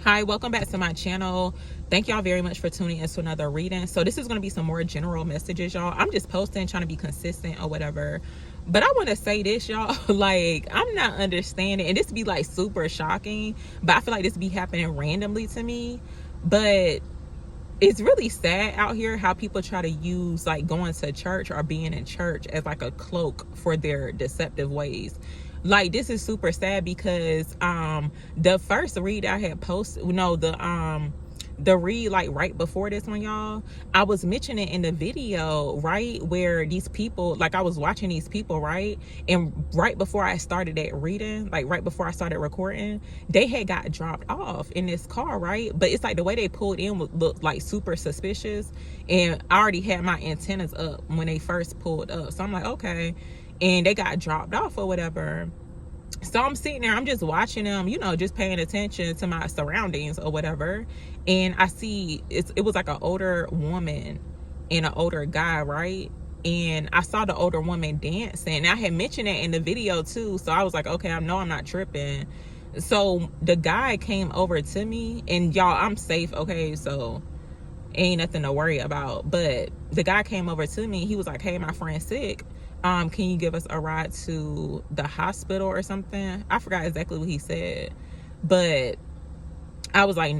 Hi, welcome back to my channel. Thank y'all very much for tuning into another reading. So this is going to be some more general messages, y'all. I'm just posting, trying to be consistent or whatever. But I want to say this, y'all. Like, I'm not understanding, and this be like super shocking, but I feel like this be happening randomly to me. But it's really sad out here how people try to use like going to church or being in church as like a cloak for their deceptive ways. Like, this is super sad because the first read I had posted, the read like right before this one, y'all, I was mentioning in the video, right, where these people, like I was watching these people, right, and right before I started that reading, like right before I started recording, they had got dropped off in this car, right? But it's like the way they pulled in looked like super suspicious, and I already had my antennas up when they first pulled up, so I'm like, okay. And they got dropped off or whatever. So I'm sitting there, I'm just watching them, just paying attention to my surroundings or whatever. And I see it was like an older woman and an older guy, right? And I saw the older woman dancing. And I had mentioned it in the video too. So I was like, okay, I know I'm not tripping. So the guy came over to me, and y'all, I'm safe, okay? So ain't nothing to worry about. But the guy came over to me. He was like, hey, my friend's sick. Can you give us a ride to the hospital or something? I forgot exactly what he said, but I was like,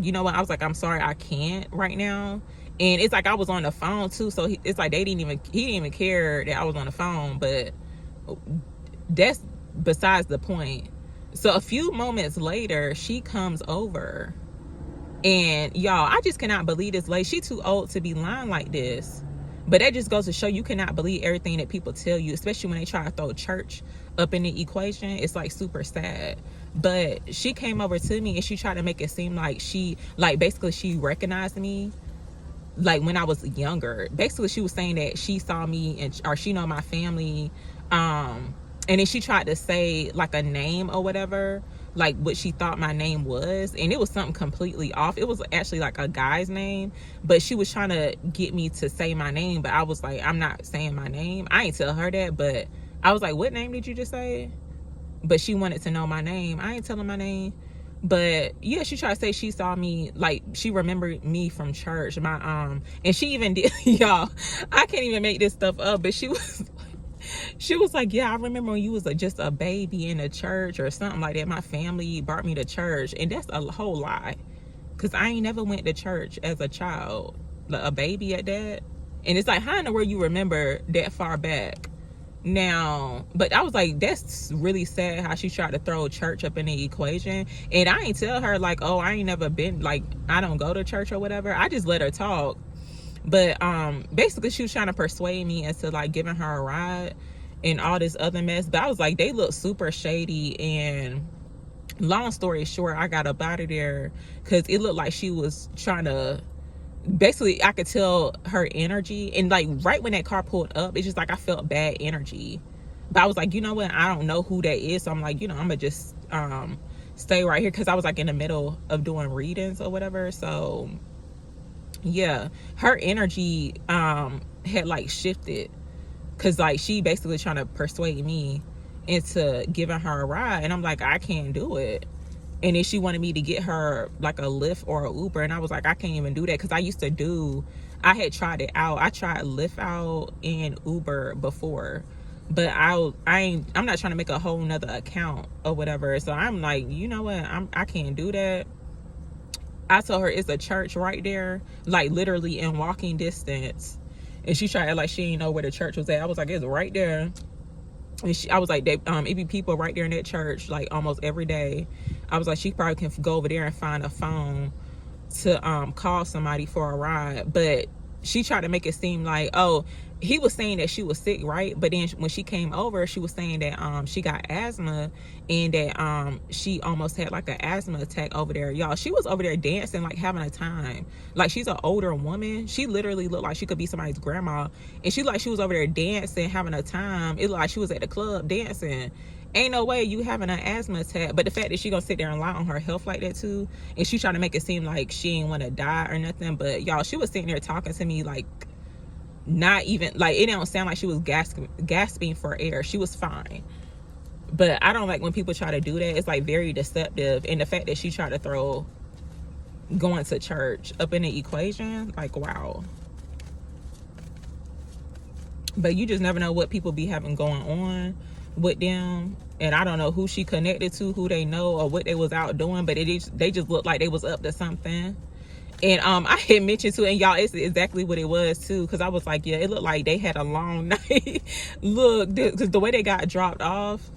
you know what? I was like, I'm sorry, I can't right now. And it's like I was on the phone too, so it's like he didn't even care that I was on the phone. But that's besides the point. So a few moments later, she comes over, and y'all, I just cannot believe this lady. She too old to be lying like this. But that just goes to show you cannot believe everything that people tell you, especially when they try to throw church up in the equation. It's like super sad. But she came over to me and she tried to make it seem like basically she recognized me like when I was younger. Basically she was saying that she saw me or she know my family. And then she tried to say like a name or whatever, like what she thought my name was, and it was something completely off. It was actually like a guy's name, but she was trying to get me to say my name, but I was like, I'm not saying my name. I ain't tell her that, but I was like, what name did you just say? But she wanted to know my name. I ain't telling my name. But yeah, she tried to say she saw me, like she remembered me from church. And she even did, y'all, I can't even make this stuff up, but she was like, yeah, I remember when you was just a baby in a church or something like that. My family brought me to church. And that's a whole lie, because I ain't never went to church as a child, like a baby at that. And it's like, how in the world you remember that far back? Now, but I was like, that's really sad how she tried to throw church up in the equation. And I ain't tell her like, oh, I ain't never been, like, I don't go to church or whatever. I just let her talk. But basically she was trying to persuade me into like giving her a ride and all this other mess. But I was like, they look super shady. And long story short, I got up out of there because it looked like she was trying to, basically I could tell her energy. And like right when that car pulled up, it's just like I felt bad energy. But I was like, you know what, I don't know who that is, so I'm like, I'm gonna just stay right here, because I was like in the middle of doing readings or whatever. So yeah, her energy had like shifted, because like she basically trying to persuade me into giving her a ride, and I'm like, I can't do it. And then she wanted me to get her like a Lyft or a Uber, and I was like, I can't even do that, because I had tried it out. I tried Lyft out and Uber before, but I'm not trying to make a whole nother account or whatever. So I'm like, you know what, I can't do that. I told her it's a church right there, like literally in walking distance. And she tried to act like she didn't know where the church was at. I was like, it's right there. And I was like, it be people right there in that church like almost every day. I was like, she probably can go over there and find a phone to call somebody for a ride. But she tried to make it seem like, oh, he was saying that she was sick, right? But then when she came over, she was saying that she got asthma, and that she almost had like an asthma attack over there. Y'all, she was over there dancing, like having a time. Like, she's an older woman. She literally looked like she could be somebody's grandma. And she was over there dancing, having a time. It looked like she was at the club dancing. Ain't no way you having an asthma attack. But the fact that she gonna sit there and lie on her health like that too, and she trying to make it seem like she ain't want to die or nothing. But y'all, she was sitting there talking to me like, not even like, it don't sound like she was gasping for air. She was fine. But I don't like when people try to do that. It's like very deceptive. And the fact that she tried to throw going to church up in the equation. Like, wow. But you just never know what people be having going on with them. And I don't know who she connected to, who they know, or what they was out doing, but they just looked like they was up to something. And I had mentioned to, and y'all, it's exactly what it was too, because I was like, yeah, it looked like they had a long night. Look, because the way they got dropped off,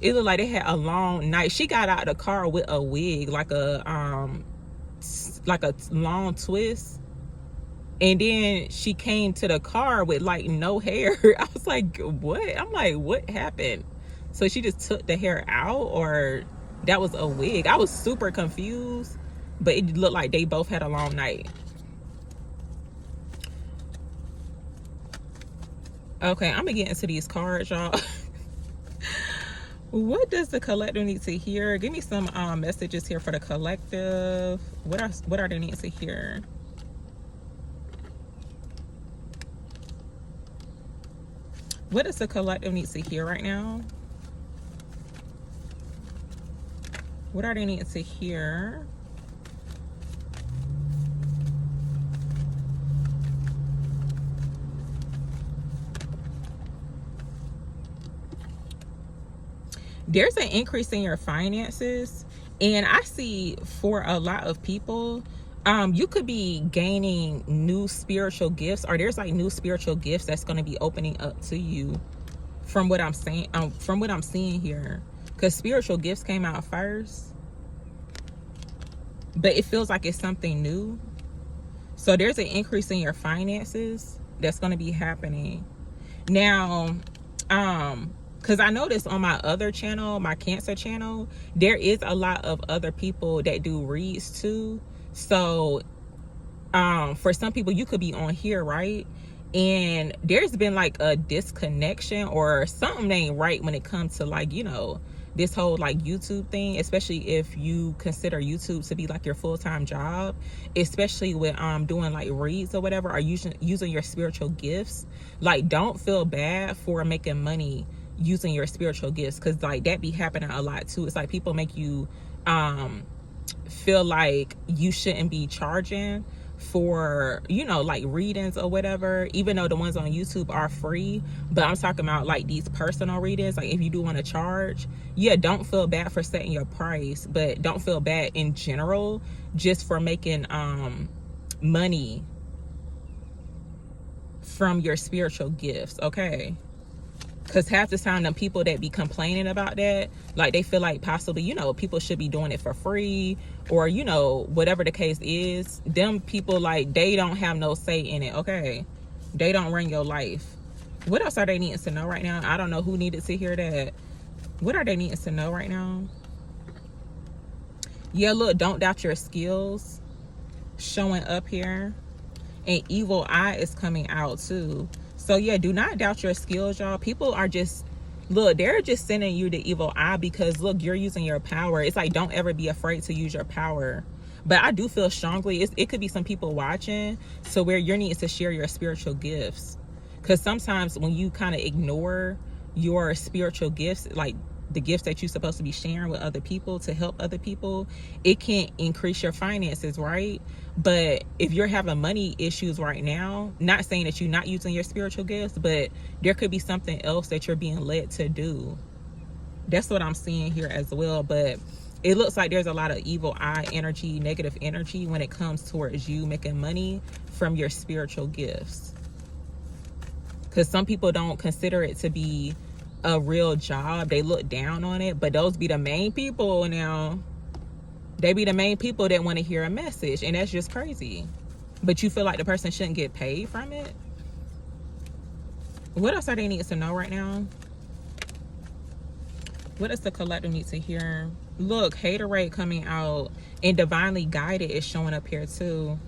it looked like they had a long night. She got out of the car with a wig, like a long twist, and then she came to the car with like no hair. I was like, what? I'm like, what happened? So she just took the hair out, or that was a wig? I was super confused. But it looked like they both had a long night. Okay, I'm gonna get into these cards, y'all. What does the collective need to hear? Give me some messages here for the collective. What are they needing to hear? What does the collective need to hear right now? What are they needing to hear? There's an increase in your finances, and I see for a lot of people, you could be gaining new spiritual gifts, or there's like new spiritual gifts that's going to be opening up to you from what I'm saying, from what I'm seeing here, because spiritual gifts came out first, but it feels like it's something new. So there's an increase in your finances that's going to be happening now. Because I noticed on my other channel, my Cancer channel, there is a lot of other people that do reads too. So for some people, you could be on here, right? And there's been like a disconnection, or something ain't right when it comes to, like, you know, this whole like YouTube thing, especially if you consider YouTube to be like your full-time job, especially with doing like reads or whatever, or using your spiritual gifts. Like, don't feel bad for making money using your spiritual gifts, because like that be happening a lot too. It's like people make you feel like you shouldn't be charging for, you know, like readings or whatever, even though the ones on YouTube are free. But I'm talking about like these personal readings, like if you do want to charge, yeah, don't feel bad for setting your price, but don't feel bad in general just for making money from your spiritual gifts, okay? Because half the time, the people that be complaining about that, like they feel like possibly, you know, people should be doing it for free, or, you know, whatever the case is. Them people, like, they don't have no say in it, okay? They don't run your life. What else are they needing to know right now? I don't know who needed to hear that. What are they needing to know right now? Yeah, look, don't doubt your skills showing up here. And evil eye is coming out too. So yeah, do not doubt your skills, y'all. People are just, look, they're just sending you the evil eye because, look, you're using your power. It's like, don't ever be afraid to use your power. But I do feel strongly, it could be some people watching, so where your need is to share your spiritual gifts. Because sometimes when you kind of ignore your spiritual gifts, like the gifts that you're supposed to be sharing with other people to help other people, it can increase your finances, right? But if you're having money issues right now, not saying that you're not using your spiritual gifts, but there could be something else that you're being led to do. That's what I'm seeing here as well. But it looks like there's a lot of evil eye energy, negative energy when it comes towards you making money from your spiritual gifts. Because some people don't consider it to be a real job. They look down on it, but those be the main people now. They be the main people that want to hear a message, and that's just crazy. But you feel like the person shouldn't get paid from it? What else are they needing to know right now? What does the collective need to hear? Look, haterade coming out, and divinely guided is showing up here too.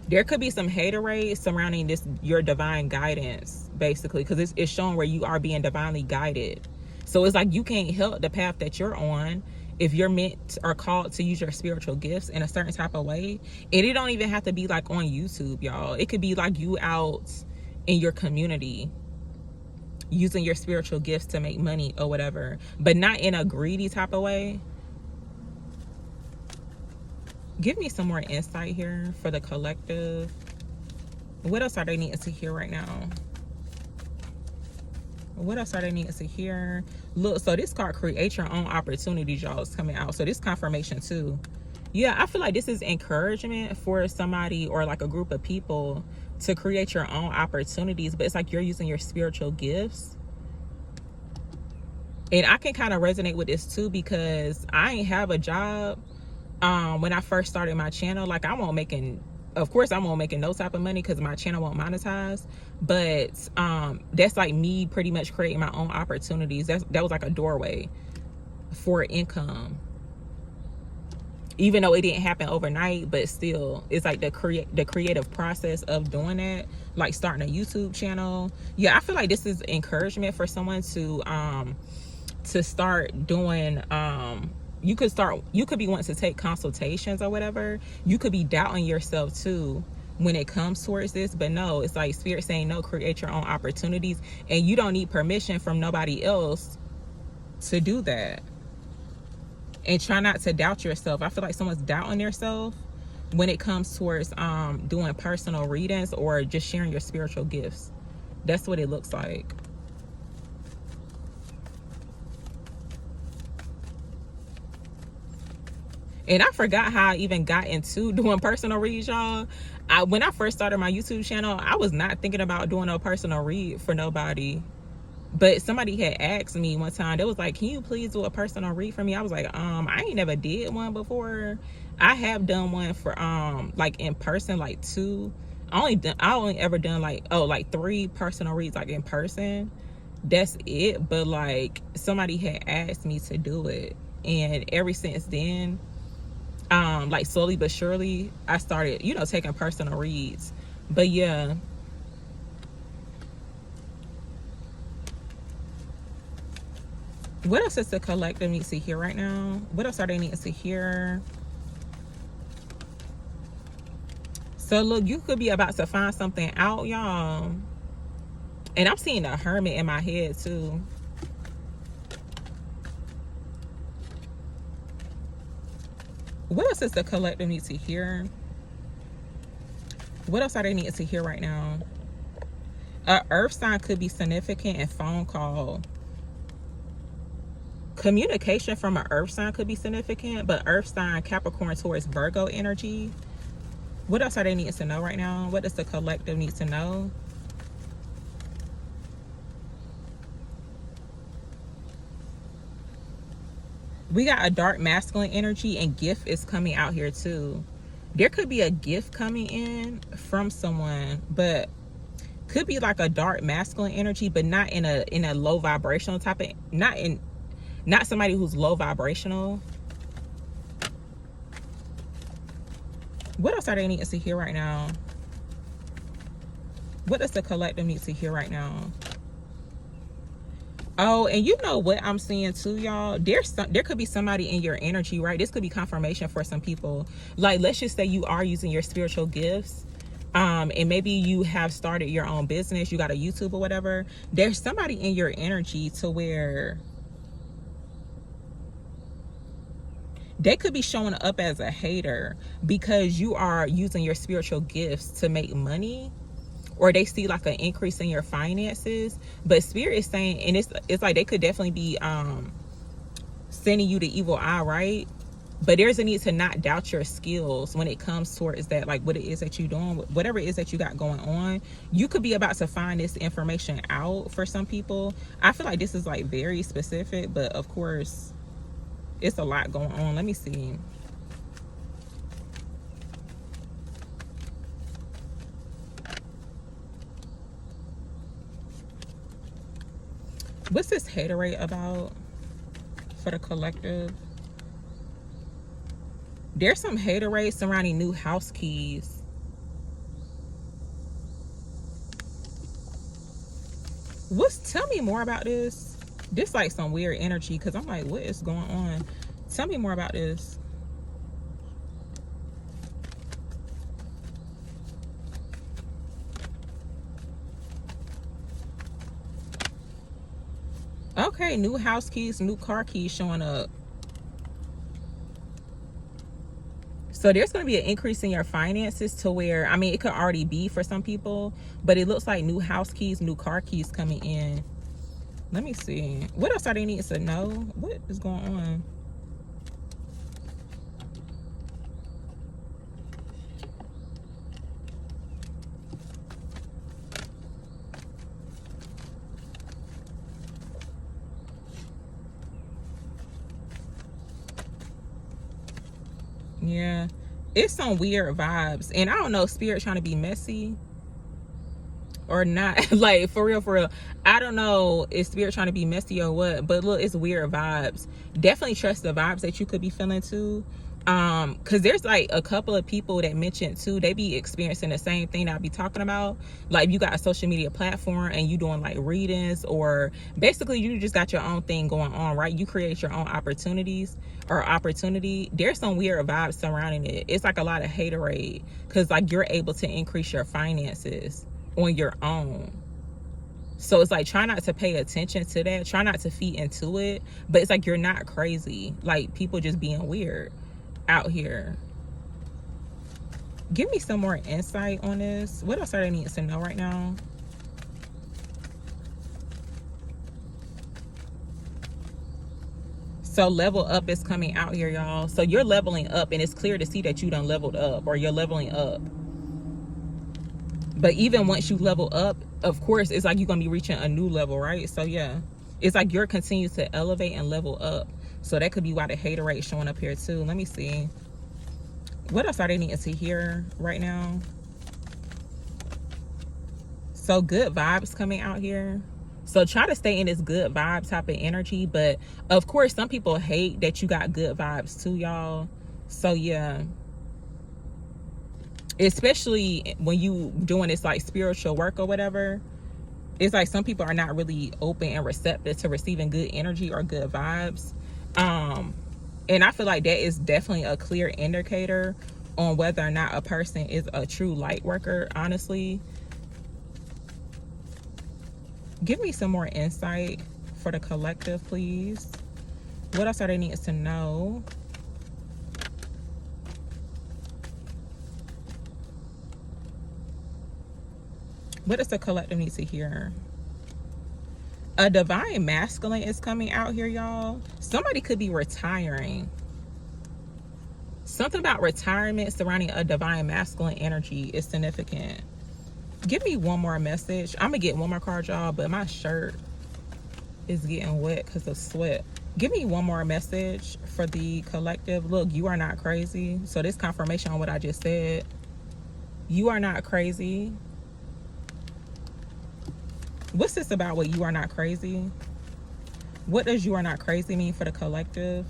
There could be some haterade surrounding this, your divine guidance, basically, because it's showing where you are being divinely guided. So it's like you can't help the path that you're on if you're meant or called to use your spiritual gifts in a certain type of way. And it don't even have to be like on YouTube, y'all. It could be like you out in your community using your spiritual gifts to make money or whatever, but not in a greedy type of way. Give me some more insight here for the collective. What else are they needing to hear right now? What else are they needing to hear? Look, so this card, create your own opportunities, y'all, is coming out. So this confirmation too. Yeah, I feel like this is encouragement for somebody or like a group of people to create your own opportunities, but it's like you're using your spiritual gifts. And I can kind of resonate with this too, because I ain't have a job when I first started my channel. Like, of course I won't making no type of money because my channel won't monetize, but that's like me pretty much creating my own opportunities. That was like a doorway for income, even though it didn't happen overnight. But still, it's like the creative process of doing that, like starting a YouTube channel. Yeah, I feel like this is encouragement for someone to start doing you could be wanting to take consultations or whatever. You could be doubting yourself too when it comes towards this, but no, it's like spirit saying no, create your own opportunities, and you don't need permission from nobody else to do that. And try not to doubt yourself. I feel like someone's doubting yourself when it comes towards doing personal readings or just sharing your spiritual gifts. That's what it looks like. And I forgot how I even got into doing personal reads, y'all. When I first started my YouTube channel, I was not thinking about doing a personal read for nobody. But somebody had asked me one time, they was like, can you please do a personal read for me? I was like, I ain't never did one before. I have done one for like in person, like two. I only ever done like 3 personal reads like in person. That's it. But like somebody had asked me to do it, and ever since then, like slowly but surely, I started, taking personal reads. But yeah, what else does the collective need to hear right now? What else are they needing to hear? So look, you could be about to find something out, y'all. And I'm seeing a hermit in my head too. What else does the collective need to hear? What else are they needing to hear right now? A earth sign could be significant and phone call. Communication from an earth sign could be significant, but earth sign Capricorn towards Virgo energy. What else are they needing to know right now? What does the collective need to know? We got a dark masculine energy, and gift is coming out here too. There could be a gift coming in from someone, but could be like a dark masculine energy, but not in a low vibrational type of, not somebody who's low vibrational. What else are they needing to hear right now? What does the collective need to hear right now? Oh, and you know what I'm seeing too, y'all? There could be somebody in your energy, right? This could be confirmation for some people. Like, let's just say you are using your spiritual gifts, and maybe you have started your own business, you got a YouTube or whatever. There's somebody in your energy to where they could be showing up as a hater because you are using your spiritual gifts to make money, or they see like an increase in your finances. But spirit is saying, and it's like they could definitely be sending you the evil eye, right? But there's a need to not doubt your skills when it comes towards that, like what it is that you're doing, whatever it is that you got going on. You could be about to find this information out for some people. I feel like this is like very specific, but of course it's a lot going on. Let me see. What's this haterade about for the collective? There's some haterade surrounding new house keys. Tell me more about this. This like some weird energy, because I'm like, what is going on? Tell me more about this. Okay, new house keys, new car keys showing up. So there's going to be an increase in your finances to where, I mean, it could already be for some people, but it looks like new house keys, new car keys coming in. Let me see. What else are they needing to know? What is going on? Yeah, it's some weird vibes, and I don't know, spirit trying to be messy or not. Like, for real, I don't know if spirit trying to be messy or what, but look, it's weird vibes. Definitely trust the vibes that you could be feeling too, because there's like a couple of people that mentioned too, they be experiencing the same thing I'll be talking about. Like, you got a social media platform and you doing like readings, or basically you just got your own thing going on, right? You create your own opportunities or opportunity. There's some weird vibes surrounding it. It's like a lot of haterade, because like you're able to increase your finances on your own. So it's like, try not to pay attention to that, try not to feed into it, but it's like you're not crazy. Like, people just being weird out here. Give me some more insight on this. What else are they needing to know right now? So level up is coming out here, y'all. So you're leveling up, and it's clear to see that you done leveled up, or you're leveling up. But even once you level up, of course, it's like you're going to be reaching a new level, right? So yeah, it's like you're continuing to elevate and level up. So that could be why the hater rate is showing up here too. Let me see. What else are they needing to hear right now? So good vibes coming out here. So try to stay in this good vibe type of energy. But of course, some people hate that you got good vibes too, y'all. So yeah, especially when you doing this like spiritual work or whatever, it's like some people are not really open and receptive to receiving good energy or good vibes. And I feel like that is definitely a clear indicator on whether or not a person is a true light worker, honestly. Give me some more insight for the collective, please. What else are they needing to know? What does the collective need to hear? A divine masculine is coming out here, y'all. Somebody could be retiring. Something about retirement surrounding a divine masculine energy is significant. Give me one more message. I'm gonna get one more card, y'all, but my shirt is getting wet because of sweat. Give me one more message for the collective. Look, you are not crazy. So this confirmation on what I just said. You are not crazy. What's this about what you are not crazy? What does you are not crazy mean for the collective?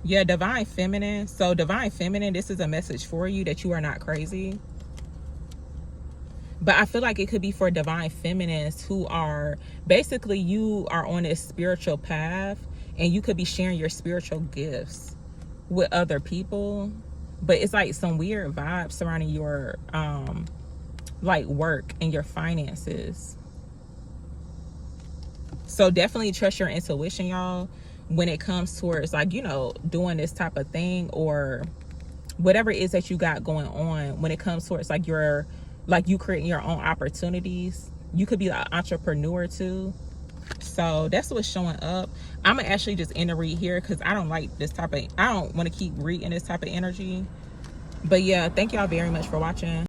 Yeah, divine feminine. So divine feminine, this is a message for you that you are not crazy. But I feel like it could be for divine feminines who are, basically you are on this spiritual path and you could be sharing your spiritual gifts with other people. But it's like some weird vibes surrounding your like work and your finances. So definitely trust your intuition, y'all, when it comes towards like, you know, doing this type of thing or whatever it is that you got going on. When it comes towards like your, like you creating your own opportunities. You could be an entrepreneur too. So that's what's showing up. I'm gonna actually just end the read here because I don't like this type of, I don't want to keep reading this type of energy. But yeah, thank y'all very much for watching.